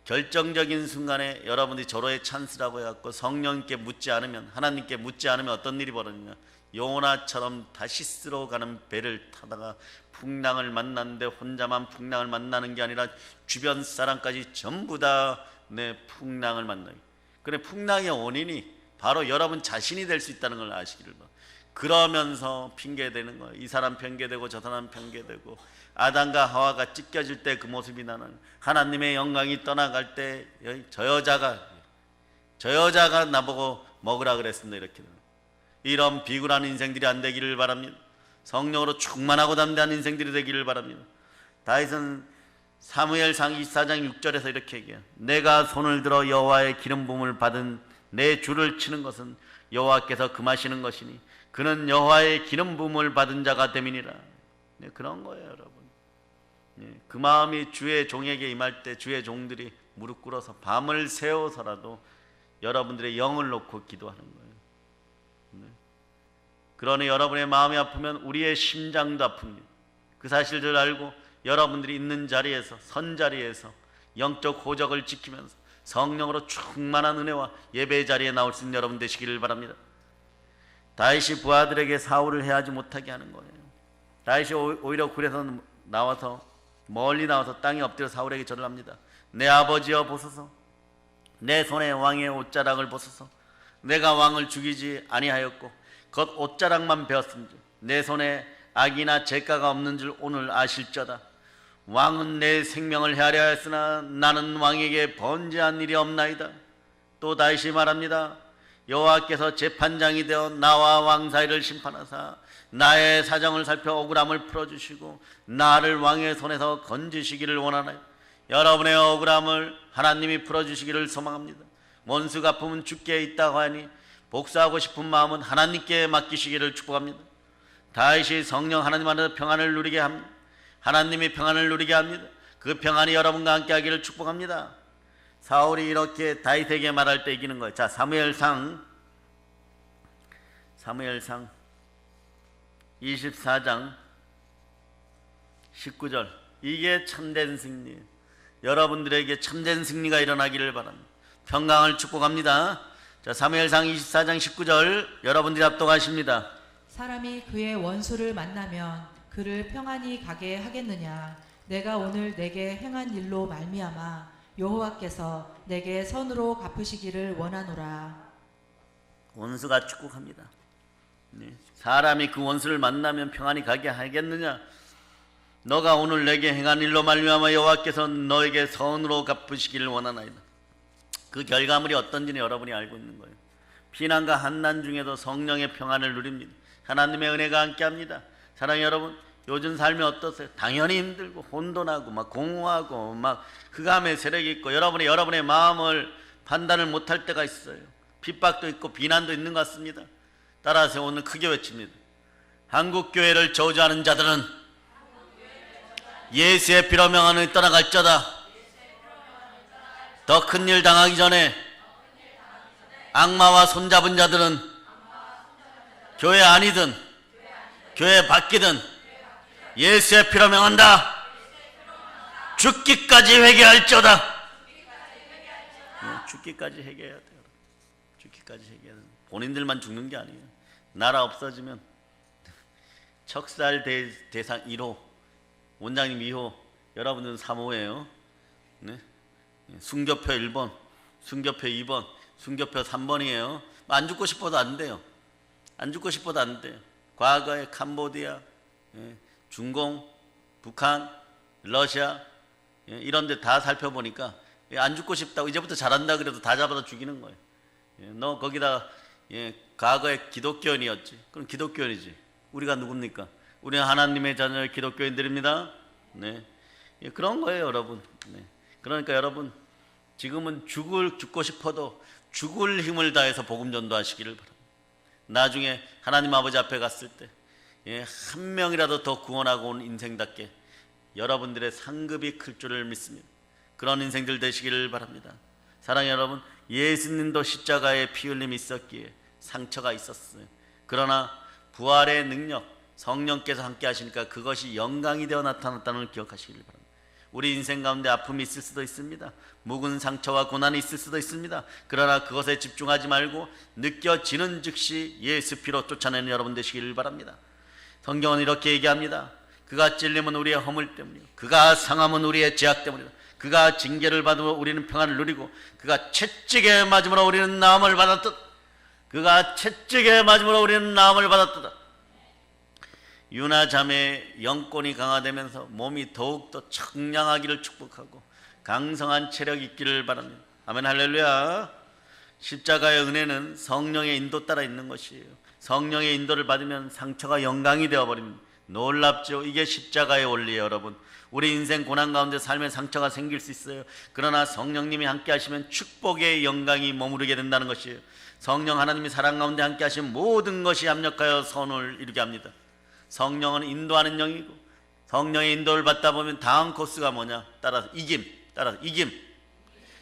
결정적인 순간에 여러분들이 절호의 찬스라고 해갖고 성령님께 묻지 않으면, 하나님께 묻지 않으면 어떤 일이 벌어지냐. 요나처럼 다시스로 가는 배를 타다가 풍랑을 만났는데 혼자만 풍랑을 만나는 게 아니라 주변 사람까지 전부 다 내 풍랑을 만나요. 그래, 풍랑의 원인이 바로 여러분 자신이 될 수 있다는 걸 아시기를 바랍니다. 그러면서 핑계대는 거예요. 이 사람 핑계대고 저 사람 핑계대고, 아담과 하와가 찢겨질 때 그 모습이 나는, 하나님의 영광이 떠나갈 때 저 여자가 나보고 먹으라 그랬습니다. 이렇게 이런 비굴한 인생들이 안 되기를 바랍니다. 성령으로 충만하고 담대한 인생들이 되기를 바랍니다. 다윗은 사무엘상 24장 6절에서 이렇게 얘기해요. 내가 손을 들어 여호와의 기름 부음을 받은 내 줄을 치는 것은 여호와께서 금하시는 것이니 그는 여호와의 기름 부음을 받은 자가 됨이니라. 네, 그런 거예요, 여러분. 네, 그 마음이 주의 종에게 임할 때 주의 종들이 무릎 꿇어서 밤을 새워서라도 여러분들의 영을 놓고 기도하는 거예요. 네. 그러니 여러분의 마음이 아프면 우리의 심장도 아픕니다. 그 사실을 알고 여러분들이 있는 자리에서, 선 자리에서 영적 호적을 지키면서 성령으로 충만한 은혜와 예배의 자리에 나올 수 있는 여러분 되시기를 바랍니다. 다윗이 부하들에게 사울을 해하지 못하게 하는 거예요. 다윗이 오히려 굴에서 나와서, 멀리 나와서 땅에 엎드려 사울에게 절을 합니다. 내 아버지여 보소서, 내 손에 왕의 옷자락을 보소서. 내가 왕을 죽이지 아니하였고 겉 옷자락만 베었음즉 내 손에 악이나 죄가가 없는 줄 오늘 아실저다. 왕은 내 생명을 헤아려 하였으나 나는 왕에게 번제한 일이 없나이다. 또 다시 말합니다. 여호와께서 재판장이 되어 나와 왕 사이를 심판하사 나의 사정을 살펴 억울함을 풀어주시고 나를 왕의 손에서 건지시기를 원하나요. 여러분의 억울함을 하나님이 풀어주시기를 소망합니다. 원수 갚음은 주께 있다고 하니 복수하고 싶은 마음은 하나님께 맡기시기를 축복합니다. 다윗이 성령 하나님 안에서 평안을 누리게 합니다. 하나님이 평안을 누리게 합니다. 그 평안이 여러분과 함께 하기를 축복합니다. 사울이 이렇게 다윗에게 말할 때 이기는 거예요. 자, 사무엘상 24장 19절. 이게 참된 승리. 여러분들에게 참된 승리가 일어나기를 바랍니다. 평강을 축복합니다. 자, 사무엘상 24장 19절 여러분들이 합독하십니다. 사람이 그의 원수를 만나면 그를 평안히 가게 하겠느냐. 내가 오늘 내게 행한 일로 말미암아 여호와께서 내게 선으로 갚으시기를 원하노라. 원수가 축복합니다. 네. 사람이 그 원수를 만나면 평안히 가게 하겠느냐. 너가 오늘 내게 행한 일로 말미암아 여호와께서 너에게 선으로 갚으시기를 원하나이다. 그 결과물이 어떤지는 여러분이 알고 있는 거예요. 피난과 한난 중에도 성령의 평안을 누립니다. 하나님의 은혜가 함께합니다. 사랑하는 여러분, 요즘 삶이 어떠세요? 당연히 힘들고 혼돈하고 막 공허하고 막 흑암의 세력이 있고 여러분의 마음을 판단을 못할 때가 있어요. 핍박도 있고 비난도 있는 것 같습니다. 따라서 오늘 크게 외칩니다. 한국교회를 저주하는 자들은 예수의 피로 명하는 떠나갈저다. 더 큰 일 당하기 전에 악마와 손잡은 자들은 교회 아니든 교회 밖이든 예수의 피로 명한다. 죽기까지 회개할지어다. 죽기까지 회개해야 돼요. 죽기까지 회개해야 돼요. 본인들만 죽는 게 아니에요. 나라 없어지면 척살 대상 1호, 원장님 2호, 여러분은 3호예요. 네? 순교표 1번, 순교표 2번, 순교표 3번이에요. 안 죽고 싶어도 안 돼요. 안 죽고 싶어도 안 돼요. 과거에 캄보디아, 중공, 북한, 러시아 이런 데 다 살펴보니까 안 죽고 싶다고 이제부터 잘한다 그래도 다 잡아서 죽이는 거예요. 너 거기다 과거에 기독교인이었지. 그럼 기독교인이지. 우리가 누굽니까? 우리는 하나님의 자녀 기독교인들입니다. 네, 예, 그런 거예요, 여러분. 네. 그러니까 여러분 지금은 죽고 싶어도 죽을 힘을 다해서 복음 전도하시기를 바랍니다. 나중에 하나님 아버지 앞에 갔을 때 한 명이라도 더 구원하고 온 인생답게 여러분들의 상급이 클 줄을 믿습니다. 그런 인생들 되시기를 바랍니다. 사랑하는 여러분, 예수님도 십자가에 피 흘림이 있었기에 상처가 있었어요. 그러나 부활의 능력, 성령께서 함께 하시니까 그것이 영광이 되어 나타났다는 걸 기억하시기를 바랍니다. 우리 인생 가운데 아픔이 있을 수도 있습니다. 묵은 상처와 고난이 있을 수도 있습니다. 그러나 그것에 집중하지 말고 느껴지는 즉시 예수 피로 쫓아내는 여러분 되시기를 바랍니다. 성경은 이렇게 얘기합니다. 그가 찔림은 우리의 허물 때문이요, 그가 상함은 우리의 죄악 때문이다. 그가 징계를 받으며 우리는 평안을 누리고 그가 채찍에 맞음으로 우리는 나음을 받았다. 그가 채찍에 맞음으로 우리는 나음을 받았다. 유나 자매의 영권이 강화되면서 몸이 더욱더 청량하기를 축복하고 강성한 체력이 있기를 바랍니다. 아멘, 할렐루야. 십자가의 은혜는 성령의 인도 따라 있는 것이에요. 성령의 인도를 받으면 상처가 영광이 되어버립니다. 놀랍죠? 이게 십자가의 원리예요, 여러분. 우리 인생 고난 가운데 삶의 상처가 생길 수 있어요. 그러나 성령님이 함께 하시면 축복의 영광이 머무르게 된다는 것이에요. 성령 하나님이 사랑 가운데 함께 하시면 모든 것이 합력하여 선을 이루게 합니다. 성령은 인도하는 영이고 성령의 인도를 받다 보면 다음 코스가 뭐냐? 따라서 이김.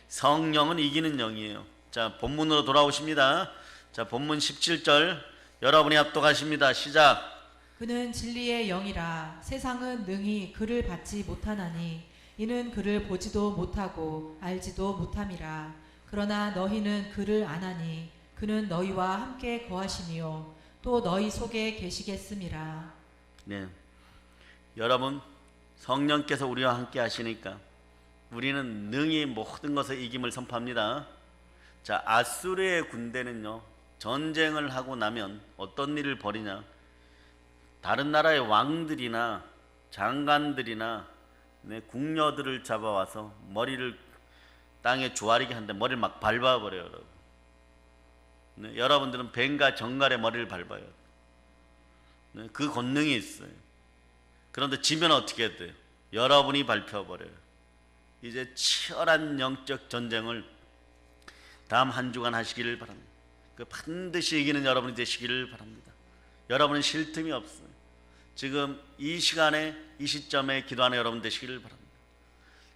성령은 이기는 영이에요. 자, 본문으로 돌아오십니다. 자, 본문 17절 여러분이 합독하십니다. 시작. 그는 진리의 영이라 세상은 능히 그를 받지 못하나니 이는 그를 보지도 못하고 알지도 못함이라. 그러나 너희는 그를 아나니 그는 너희와 함께 거하시며 또 너희 속에 계시겠음이라. 네, 여러분 성령께서 우리와 함께 하시니까 우리는 능히 모든 것을 이김을 선포합니다. 자, 아수르의 군대는요, 전쟁을 하고 나면 어떤 일을 벌이냐? 다른 나라의 왕들이나 장관들이나 궁녀들을 잡아와서 머리를 땅에 조아리게 하는데 머리를 막 밟아버려요, 여러분. 네, 여러분들은 뱀과 정갈의 머리를 밟아요. 네, 그 권능이 있어요. 그런데 지면 어떻게 돼요? 여러분이 밟혀버려요. 이제 치열한 영적 전쟁을 다음 한 주간 하시기를 바랍니다. 그 반드시 이기는 여러분이 되시기를 바랍니다. 여러분은 쉴 틈이 없어요. 지금 이 시간에 이 시점에 기도하는 여러분 되시기를 바랍니다.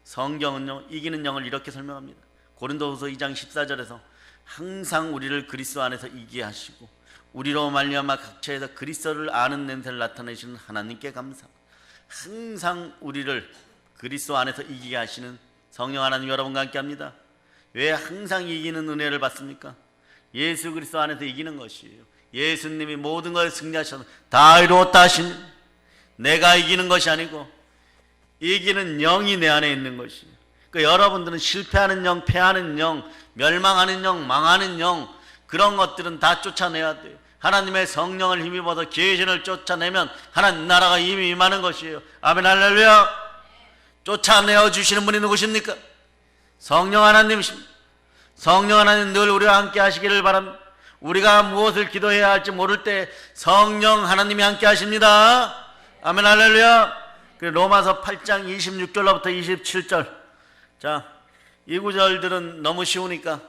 성경은요, 이기는 영을 이렇게 설명합니다. 고린도후서 2장 14절에서 항상 우리를 그리스도 안에서 이기게 하시고 우리로 말미암아 각처에서 그리스도를 아는 냄새를 나타내시는 하나님께 감사합니다. 항상 우리를 그리스도 안에서 이기게 하시는 성령 하나님 여러분과 함께합니다. 왜 항상 이기는 은혜를 받습니까? 예수 그리스도 안에서 이기는 것이에요. 예수님이 모든 것을 승리하셔서 다 이루었다 하신, 내가 이기는 것이 아니고 이기는 영이 내 안에 있는 것이에요. 그러니까 여러분들은 실패하는 영, 패하는 영, 멸망하는 영, 망하는 영, 그런 것들은 다 쫓아내야 돼요. 하나님의 성령을 힘입어서 계신을 쫓아내면 하나님 나라가 이미 임하는 것이에요. 아멘, 할렐루야. 쫓아내어 주시는 분이 누구십니까? 성령 하나님이십니다. 성령 하나님 늘 우리와 함께 하시기를 바랍니다. 우리가 무엇을 기도해야 할지 모를 때 성령 하나님이 함께 하십니다. 아멘, 할렐루야. 로마서 8장 26절로부터 27절. 자, 이 구절들은 너무 쉬우니까,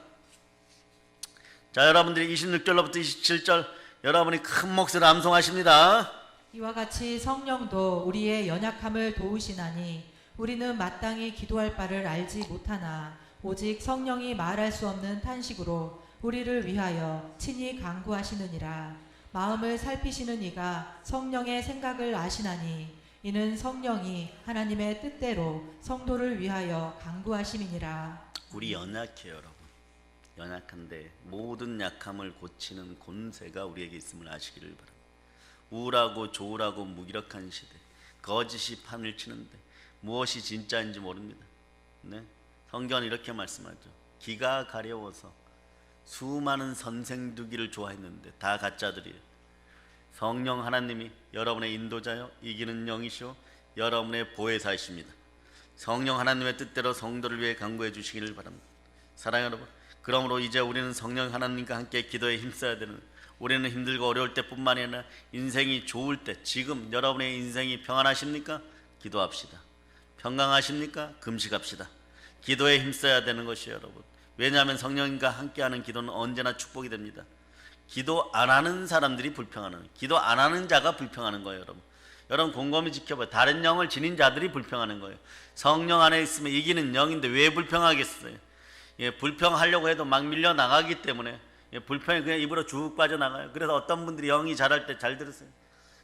자, 여러분들이 26절로부터 27절 여러분이 큰 몫을 암송하십니다. 이와 같이 성령도 우리의 연약함을 도우시나니 우리는 마땅히 기도할 바를 알지 못하나 오직 성령이 말할 수 없는 탄식으로 우리를 위하여 친히 간구하시느니라. 마음을 살피시는 이가 성령의 생각을 아시나니 이는 성령이 하나님의 뜻대로 성도를 위하여 간구하심이니라. 우리 연약해요, 여러분. 연약한데 모든 약함을 고치는 권세가 우리에게 있음을 아시기를 바랍니다. 우울하고 조울하고 무기력한 시대, 거짓이 판을 치는데 무엇이 진짜인지 모릅니다. 네? 성경은 이렇게 말씀하죠. 기가 가려워서 수많은 선생두기를 좋아했는데 다 가짜들이에요. 성령 하나님이 여러분의 인도자요, 이기는 영이시오, 여러분의 보혜사이십니다. 성령 하나님의 뜻대로 성도를 위해 간구해 주시기를 바랍니다. 사랑하는 여러분, 그러므로 이제 우리는 성령 하나님과 함께 기도에 힘써야 되는, 우리는 힘들고 어려울 때뿐만이 아니라 인생이 좋을 때, 지금 여러분의 인생이 평안하십니까? 기도합시다. 평강하십니까? 금식합시다. 기도에 힘써야 되는 것이에요, 여러분. 왜냐하면 성령님과 함께하는 기도는 언제나 축복이 됩니다. 기도 안 하는 사람들이 불평하는 거예요. 기도 안 하는 자가 불평하는 거예요, 여러분. 여러분 곰곰이 지켜봐요. 다른 영을 지닌 자들이 불평하는 거예요. 성령 안에 있으면 이기는 영인데 왜 불평하겠어요? 예, 불평하려고 해도 막 밀려 나가기 때문에 불평이 그냥 입으로 쭉 빠져나가요. 그래서 어떤 분들이 영이 잘할 때 잘 들으세요.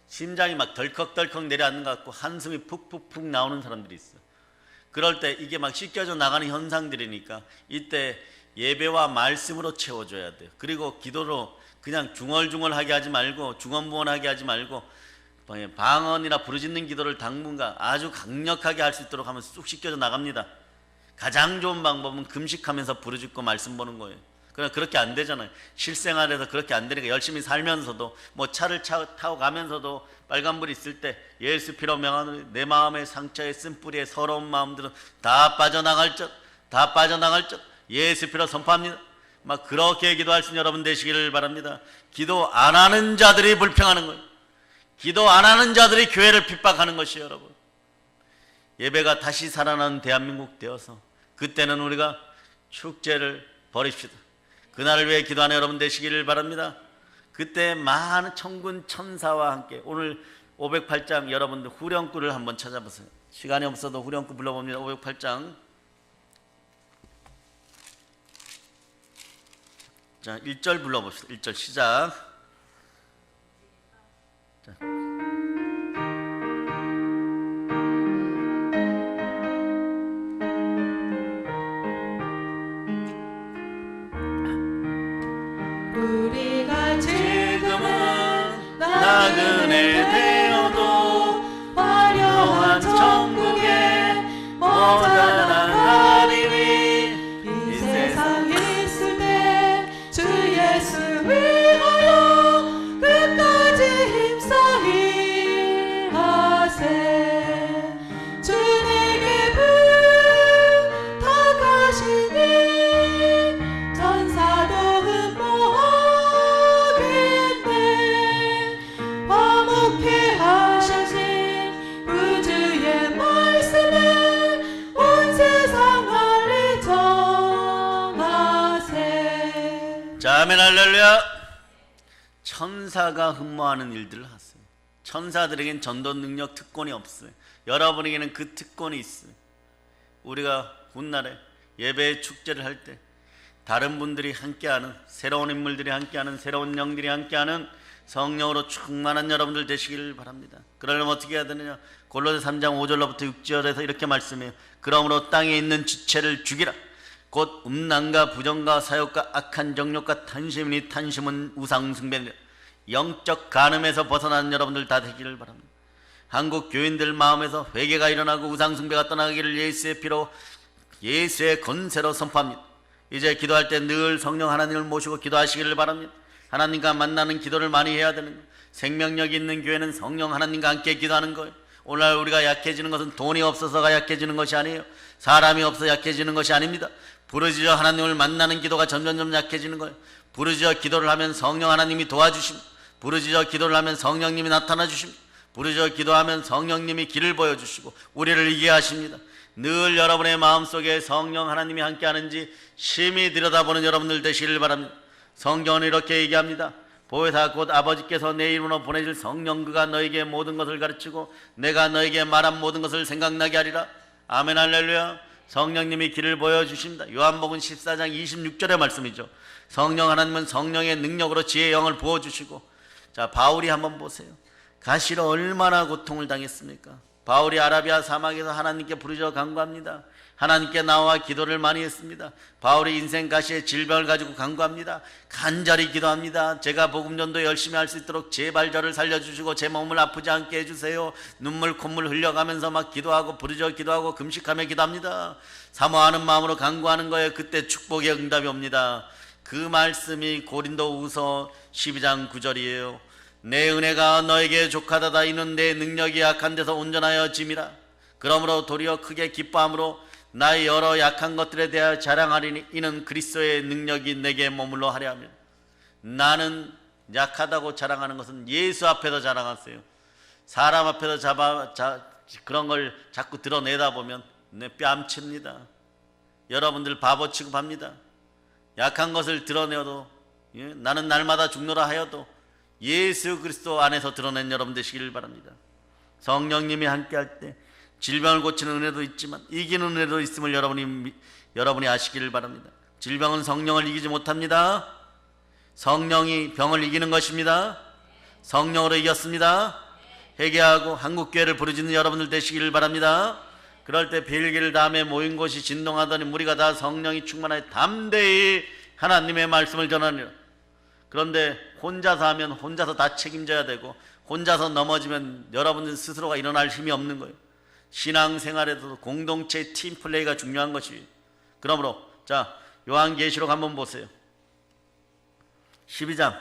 심장이 막 덜컥덜컥 내려앉는 것 같고 한숨이 푹푹푹 나오는 사람들이 있어요. 그럴 때 이게 막 씻겨져 나가는 현상들이니까 이때 예배와 말씀으로 채워줘야 돼요. 그리고 기도로 그냥 중얼중얼하게 하지 말고 중언부언하게 하지 말고 방언이나 부르짖는 기도를 당분간 아주 강력하게 할 수 있도록 하면 쑥 씻겨져 나갑니다. 가장 좋은 방법은 금식하면서 부르짖고 말씀 보는 거예요. 그러나 그렇게 안 되잖아요. 실생활에서 그렇게 안 되니까 열심히 살면서도 뭐 차를 타고 가면서도 빨간불이 있을 때 예수 피로 명하노니 내 마음의 상처에 쓴뿌리에 서러운 마음들은 다 빠져나갈 것 예수 피로 선포합니다. 막 그렇게 기도할 수 있는 여러분 되시기를 바랍니다. 기도 안 하는 자들이 불평하는 거예요. 기도 안 하는 자들이 교회를 핍박하는 것이에요, 여러분. 예배가 다시 살아나는 대한민국 되어서 그때는 우리가 축제를 벌입시다. 그날을 위해 기도하는 여러분 되시기를 바랍니다. 그때 많은 천군 천사와 함께 오늘 508장 여러분들 후렴구를 한번 찾아보세요. 시간이 없어도 후렴구 불러봅니다. 508장. 자, 1절 불러봅시다. 1절 시작. 자. 우리가 지금은 나그네 되어도 화려한 천국에 모자라가리니 이 세상 있을 때 주 예수 위하여 끝까지 힘써 일하세. 주 내게 부탁하시니 전사도 흠모하겠네. 화목해 하신 구주의 말씀을 온 세상 알리 전하세. 자, 아멘 할렐루야. 천사가 흠모하는 일들을 하세요. 천사들에겐 전도 능력 특권이 없어요. 여러분에게는 그 특권이 있어요. 우리가 훗날에 예배 축제를 할 때 다른 분들이 함께하는, 새로운 인물들이 함께하는, 새로운 영들이 함께하는 성령으로 충만한 여러분들 되시기를 바랍니다. 그러려면 어떻게 해야 되느냐? 골로새 3장 5절로부터 6절에서 이렇게 말씀해요. 그러므로 땅에 있는 지체를 죽이라. 곧 음란과 부정과 사욕과 악한 정욕과 탄심이니 탄심은 우상숭배니라. 영적 간음에서 벗어나는 여러분들 다 되기를 바랍니다. 한국 교인들 마음에서 회개가 일어나고 우상숭배가 떠나기를 예수의 피로 예수의 건세로 선포합니다. 이제 기도할 때 늘 성령 하나님을 모시고 기도하시기를 바랍니다. 하나님과 만나는 기도를 많이 해야 되는 거예요. 생명력이 있는 교회는 성령 하나님과 함께 기도하는 거예요. 오늘날 우리가 약해지는 것은 돈이 없어서가 약해지는 것이 아니에요. 사람이 없어 약해지는 것이 아닙니다. 부르짖어 하나님을 만나는 기도가 점점점 약해지는 거예요. 부르짖어 기도를 하면 성령 하나님이 도와주십니다. 부르짖어 기도를 하면 성령님이 나타나 주십니다. 부르짖어 기도하면 성령님이 길을 보여주시고 우리를 이기게 하십니다. 늘 여러분의 마음속에 성령 하나님이 함께하는지 심히 들여다보는 여러분들 되시기를 바랍니다. 성경은 이렇게 얘기합니다. 보혜사 곧 아버지께서 내 이름으로 보내실 성령 그가 너에게 모든 것을 가르치고 내가 너에게 말한 모든 것을 생각나게 하리라. 아멘 할렐루야. 성령님이 길을 보여주십니다. 요한복음 14장 26절의 말씀이죠. 성령 하나님은 성령의 능력으로 지혜의 영을 부어주시고, 자, 바울이 한번 보세요. 가시로 얼마나 고통을 당했습니까? 바울이 아라비아 사막에서 하나님께 부르짖어 간구합니다. 하나님께 나와 기도를 많이 했습니다. 바울이 인생 가시의 질병을 가지고 간구합니다. 간절히 기도합니다. 제가 복음 전도 열심히 할 수 있도록 제발 저를 살려주시고 제 몸을 아프지 않게 해주세요. 눈물 콧물 흘려가면서 막 기도하고 부르짖어 기도하고 금식하며 기도합니다. 사모하는 마음으로 간구하는 거예요. 그때 축복의 응답이 옵니다. 그 말씀이 고린도후서 12장 9절이에요. 내 은혜가 너에게 족하다다. 이는 내 능력이 약한 데서 온전하여 짐이라. 그러므로 도리어 크게 기뻐함으로 나의 여러 약한 것들에 대하여 자랑하리니 이는 그리스도의 능력이 내게 머물러 하려 하며. 나는 약하다고 자랑하는 것은 예수 앞에서 자랑하세요. 사람 앞에서 그런 걸 자꾸 드러내다 보면 뺨칩니다. 여러분들 바보 취급합니다. 약한 것을 드러내어도 나는 날마다 죽노라 하여도 예수 그리스도 안에서 드러낸 여러분 되시길 바랍니다. 성령님이 함께할 때 질병을 고치는 은혜도 있지만 이기는 은혜도 있음을 여러분이 아시기를 바랍니다. 질병은 성령을 이기지 못합니다. 성령이 병을 이기는 것입니다. 성령으로 이겼습니다. 회개하고 한국교회를 부르짖는 여러분들 되시기를 바랍니다. 그럴 때 벨기를 다음에 모인 곳이 진동하더니 무리가 다 성령이 충만하여 담대히 하나님의 말씀을 전하니라. 그런데 혼자서 하면 혼자서 다 책임져야 되고 혼자서 넘어지면 여러분들 스스로가 일어날 힘이 없는 거예요. 신앙생활에도 공동체 팀플레이가 중요한 것이. 그러므로 자 요한계시록 한번 보세요. 12장.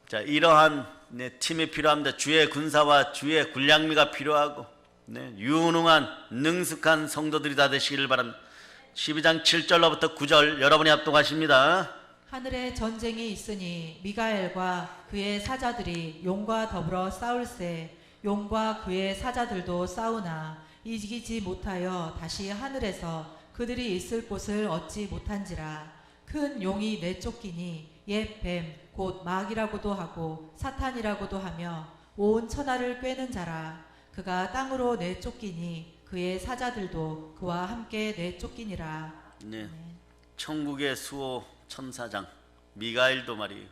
자 이러한 팀이 필요합니다. 주의 군사와 주의 군량미가 필요하고 유능한 능숙한 성도들이 다 되시기를 바랍니다. 12장 7절로부터 9절 여러분이 합독하십니다. 하늘에 전쟁이 있으니 미가엘과 그의 사자들이 용과 더불어 싸울세. 용과 그의 사자들도 싸우나 이기지 못하여 다시 하늘에서 그들이 있을 곳을 얻지 못한지라. 큰 용이 내쫓기니 옛 뱀 곧 마귀라고도 하고 사탄이라고도 하며 온 천하를 꿰는 자라. 그가 땅으로 내쫓기니 그의 사자들도 그와 함께 내쫓기니라. 네. 천국의 수호 천사장 미가엘도 말이에요.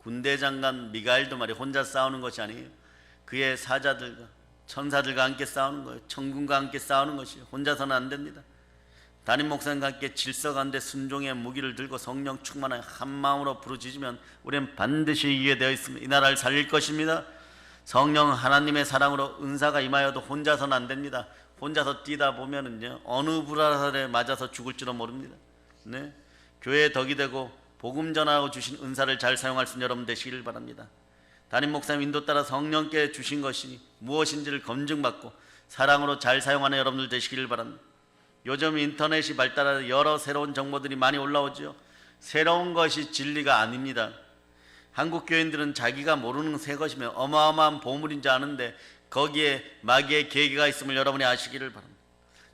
군대 장관 미가엘도 말이에요. 혼자 싸우는 것이 아니에요. 그의 사자들과 천사들과 함께 싸우는 거예요. 천군과 함께 싸우는 것이에요. 혼자서는 안 됩니다. 담임 목사님과 함께 질서 가운데 순종의 무기를 들고 성령 충만한 한 마음으로 부르짖으면 우리는 반드시 이기게 되어 있습니다. 이 나라를 살릴 것입니다. 성령 하나님의 사랑으로 은사가 임하여도 혼자서는 안 됩니다. 혼자서 뛰다 보면은요 어느 불화살에 맞아서 죽을지도 모릅니다. 네, 교회의 덕이 되고 복음 전하고 주신 은사를 잘 사용할 수 있는 여러분 되시기를 바랍니다. 담임 목사님 인도 따라 성령께 주신 것이 무엇인지를 검증받고 사랑으로 잘 사용하는 여러분들 되시기를 바랍니다. 요즘 인터넷이 발달하여 여러 새로운 정보들이 많이 올라오죠. 새로운 것이 진리가 아닙니다. 한국 교인들은 자기가 모르는 새 것이면 어마어마한 보물인 줄 아는데 거기에 마귀의 계기가 있음을 여러분이 아시기를 바랍니다.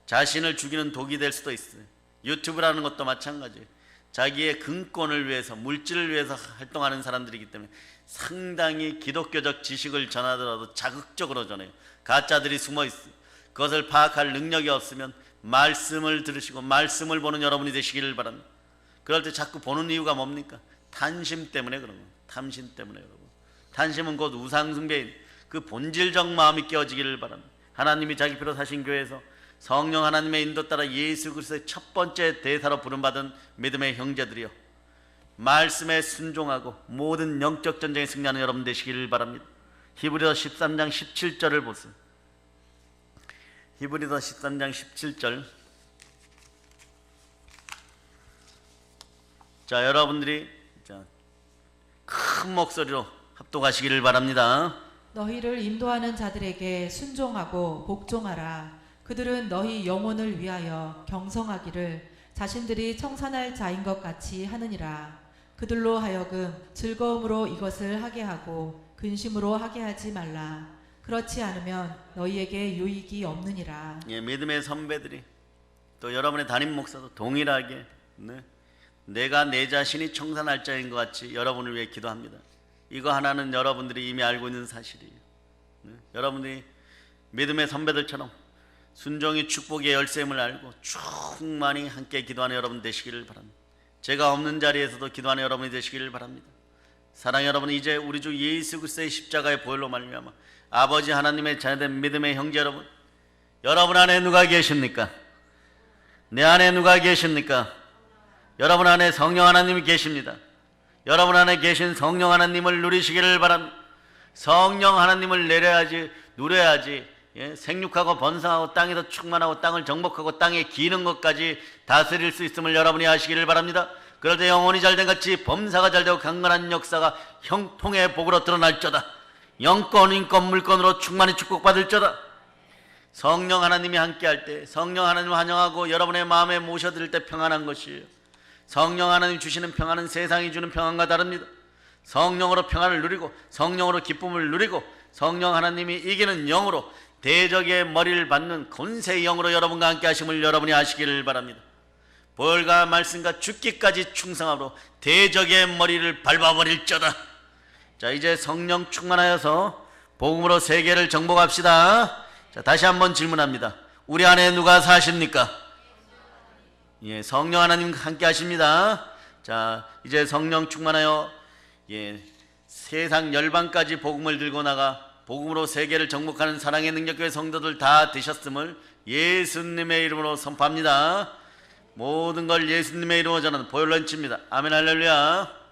자신을 죽이는 독이 될 수도 있어요. 유튜브라는 것도 마찬가지예요. 자기의 근권을 위해서 물질을 위해서 활동하는 사람들이기 때문에 상당히 기독교적 지식을 전하더라도 자극적으로 전해요. 가짜들이 숨어 있어요. 그것을 파악할 능력이 없으면 말씀을 들으시고 말씀을 보는 여러분이 되시기를 바랍니다. 그럴 때 자꾸 보는 이유가 뭡니까? 탐심 때문에 그런 거예요. 탐심 때문에 여러분. 탐심은 곧 우상숭배인 그 본질적 마음이 깨어지기를 바랍니다. 하나님이 자기 피로 사신 교회에서 성령 하나님의 인도 따라 예수 그리스도의 첫 번째 대사로 부름받은 믿음의 형제들이요, 말씀에 순종하고 모든 영적 전쟁에 승리하는 여러분 되시기를 바랍니다. 히브리서 13장 17절을 보세요. 히브리서 13장 17절. 자, 여러분들이 큰 목소리로 합독하시기를 바랍니다. 너희를 인도하는 자들에게 순종하고 복종하라. 그들은 너희 영혼을 위하여 경성하기를 자신들이 청산할 자인 것 같이 하느니라. 그들로 하여금 즐거움으로 이것을 하게 하고 근심으로 하게 하지 말라. 그렇지 않으면 너희에게 유익이 없느니라. 예, 믿음의 선배들이 또 여러분의 담임 목사도 동일하게 내가 내 자신이 청산할 자인 것 같이 여러분을 위해 기도합니다. 이거 하나는 여러분들이 이미 알고 있는 사실이에요. 여러분들이 믿음의 선배들처럼 순종이 축복의 열쇠임을 알고 충만히 함께 기도하는 여러분 되시기를 바랍니다. 제가 없는 자리에서도 기도하는 여러분이 되시기를 바랍니다. 사랑하는 여러분, 이제 우리 주 예수 그리스도의 십자가의 보혈로 말미암아 아버지 하나님의 자녀된 믿음의 형제 여러분, 여러분 안에 누가 계십니까? 내 안에 누가 계십니까? 여러분 안에 성령 하나님이 계십니다. 여러분 안에 계신 성령 하나님을 누리시기를 바랍니다. 성령 하나님을 내려야지, 누려야지 생육하고 번성하고 땅에서 충만하고 땅을 정복하고 땅에 기는 것까지 다스릴 수 있음을 여러분이 아시기를 바랍니다. 그럴 때 영혼이 잘된 같이 범사가 잘되고 강건한 역사가 형통의 복으로 드러날저다. 영권, 인권, 물권으로 충만히 축복받을저다. 성령 하나님이 함께할 때, 성령 하나님을 환영하고 여러분의 마음에 모셔드릴 때 평안한 것이에요. 성령 하나님 주시는 평안은 세상이 주는 평안과 다릅니다. 성령으로 평안을 누리고 성령으로 기쁨을 누리고 성령 하나님이 이기는 영으로 대적의 머리를 받는 권세의 영으로 여러분과 함께 하심을 여러분이 아시기를 바랍니다. 벌과 말씀과 죽기까지 충성함으로 대적의 머리를 밟아버릴저다. 자, 이제 성령 충만하여서 복음으로 세계를 정복합시다. 자, 다시 한번 질문합니다. 우리 안에 누가 사십니까? 예, 성령 하나님 함께 하십니다. 자, 이제 성령 충만하여 세상 열방까지 복음을 들고 나가 복음으로 세계를 정복하는 사랑의 능력교회 성도들 다 되셨음을 예수님의 이름으로 선포합니다. 모든 걸 예수님의 이름으로 저는 보혈런치입니다. 아멘 할렐루야.